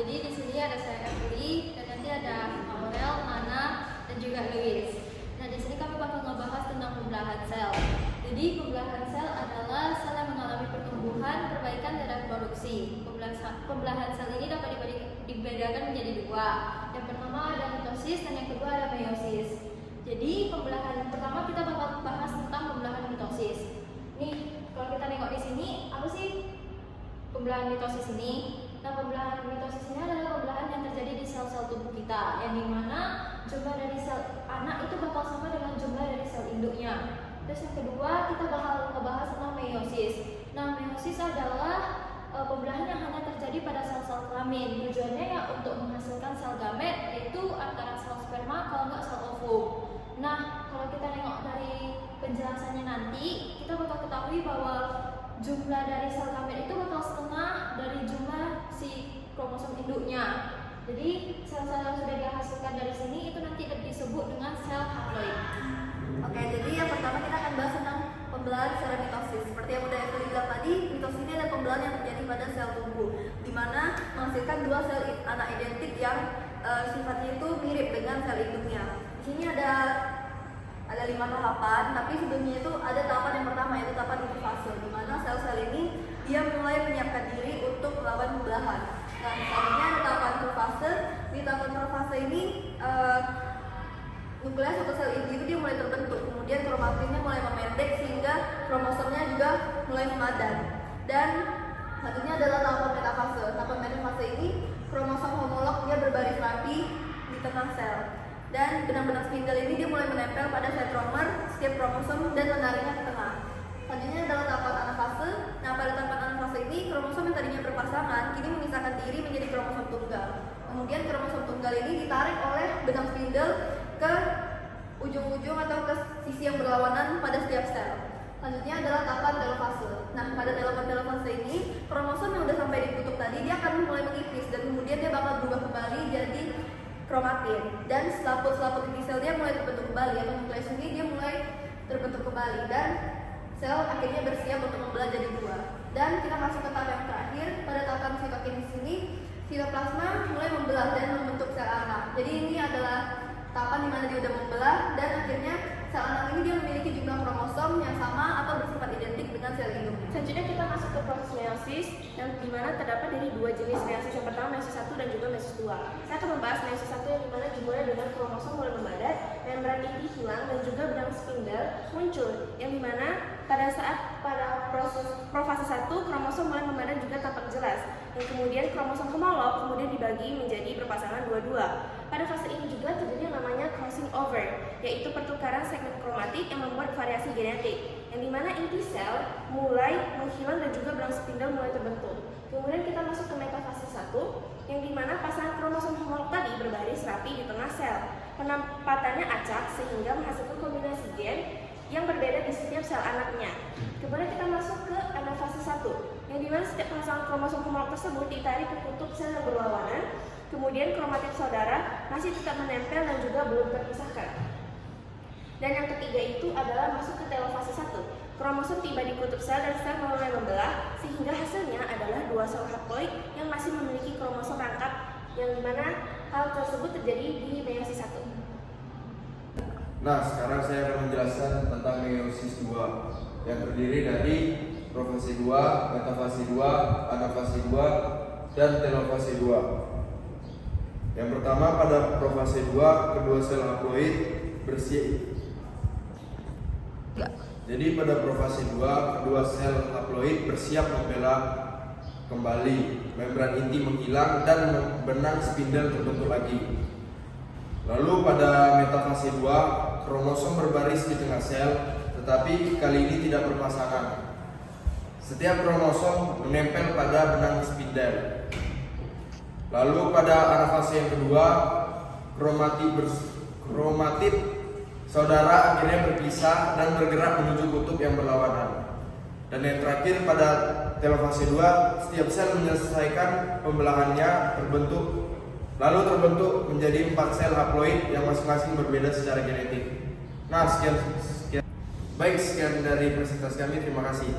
Jadi di sini ada saya Emily dan nanti ada Aurel, Nana, dan juga Louis. Nah, di sini kami bakal ngebahas tentang pembelahan sel. Jadi pembelahan sel adalah sel yang mengalami pertumbuhan, perbaikan, dan reproduksi. Pembelahan sel ini dapat dibedakan menjadi dua. Yang pertama ada mitosis dan yang kedua ada meiosis. Jadi pembelahan pertama kita bakal bahas tentang pembelahan mitosis. Nih, kalau kita nengok di sini, apa sih pembelahan mitosis ini? Nah, pembelahan mitosis ini adalah pembelahan yang terjadi di sel-sel tubuh kita, yang dimana jumlah dari sel anak itu bakal sama dengan jumlah dari sel induknya. Terus yang kedua, kita bakal ngebahas tentang meiosis. Nah, meiosis adalah pembelahan yang hanya terjadi pada sel-sel kelamin. Tujuannya ya untuk menghasilkan sel gamet, yaitu antara sel sperma kalau nggak sel ovum. Nah, kalau kita nengok dari penjelasannya nanti, kita bakal ketahui bahwa jumlah dari sel gamet itu bakal setengah dari jumlah si kromosom induknya. Jadi sel-sel yang sudah dihasilkan dari sini itu nanti disebut dengan sel haploid. Oke, jadi yang pertama kita akan bahas tentang pembelahan secara mitosis. Seperti yang udah Evelyn bilang tadi, mitosis ini adalah pembelahan yang terjadi pada sel tubuh, di mana menghasilkan dua sel anak identik yang sifatnya itu mirip dengan sel induknya. Di sini ada 5 tahapan, tapi sebelumnya itu ada tahapan yang pertama, yaitu tahapan interfase, di mana sel-sel ini dia mulai menyiapkan diri untuk melakukan pembelahan. Nah, selanjutnya ada tahapan interfase. Di tahapan interfase ini nukleus atau sel inti itu dia mulai terbentuk, kemudian kromatinnya mulai memendek sehingga kromosomnya juga mulai memadat. Dan selanjutnya adalah tahapan metafase. Tahapan metafase ini kromosom homolog dia berbaris rapi di tengah sel. Dan benang-benang spindle ini dia mulai menempel pada centromer setiap kromosom dan menariknya ke tengah. Selanjutnya adalah tahapan anafase. Nah, pada tahapan anafase ini kromosom yang tadinya berpasangan kini memisahkan diri menjadi kromosom tunggal. Kemudian kromosom tunggal ini ditarik oleh benang spindle ke ujung-ujung atau ke sisi yang berlawanan pada setiap sel. Selanjutnya adalah tahapan telofase. Nah, pada tahapan telofase ini kromosom yang sudah sampai di kutub tadi dia akan mulai menipis dan kemudian dia bakal berubah kembali jadi kromatin, dan selaput-selaput inti sel dia mulai terbentuk kembali, atau nukleus ini dia mulai terbentuk kembali, dan sel akhirnya bersiap untuk membelah jadi dua. Dan kita masuk ke tahap yang terakhir. Pada tahapan sitokinesis ini sitoplasma mulai membelah dan membentuk sel anak. Jadi ini adalah tahapan di mana dia sudah membelah dan akhirnya sel anak ini dia memiliki jumlah kromosom yang sama atau bersifat identik dengan sel induknya. Selanjutnya kita masuk ke proses meiosis, yang dimana terdapat dari dua jenis meiosis. Yang pertama meiosis 1 dan juga meiosis 2. Saya akan membahas meiosis 1 yang dimana dimulai dengan kromosom mulai memadat, membran inti hilang, dan juga benang spindle muncul. Yang dimana pada proses profase 1 kromosom mulai memadat juga tampak jelas. Yang kemudian kromosom homolog kemudian dibagi menjadi berpasangan dua-dua. Pada fase ini juga terjadi yang namanya crossing over, yaitu pertukaran segmen kromatik yang membuat variasi genetik, yang dimana inti sel mulai menghilang dan juga benang spindle mulai terbentuk. Kemudian kita masuk ke metafase 1, yang dimana pasangan kromosom homolog tadi berbaris rapi di tengah sel. Penempatannya acak sehingga menghasilkan kombinasi gen yang berbeda di setiap sel anaknya. Kemudian kita masuk ke anafase 1, yang dimana setiap pasangan kromosom homolog tersebut ditarik ke kutub sel yang berlawanan. Kemudian kromatin saudara masih tetap menempel dan juga belum terpisahkan. Dan yang ketiga itu adalah masuk ke telofase 1. Kromosom tiba di kutub sel dan sel mulai membelah, sehingga hasilnya adalah dua sel haploid yang masih memiliki kromosom rangkap, yang dimana hal tersebut terjadi di meiosis 1. Nah, sekarang saya akan menjelaskan tentang meiosis 2 yang terdiri dari profase 2, metafase 2, anafase 2, dan telofase 2. Yang pertama, pada profase 2, kedua sel haploid bersih. Jadi pada profase 2, kedua sel haploid bersiap membelah kembali. Membran inti menghilang dan benang spindle terbentuk lagi. Lalu pada metafase 2, kromosom berbaris di tengah sel, tetapi kali ini tidak berpasangan. Setiap kromosom menempel pada benang spindle. Lalu pada anafase yang kedua, kromatid saudara akhirnya berpisah dan bergerak menuju kutub yang berlawanan. Dan yang terakhir pada telofase 2, setiap sel menyelesaikan pembelahannya lalu terbentuk menjadi 4 sel haploid yang masing-masing berbeda secara genetik. Nah, sekian dari presentasi kami. Terima kasih.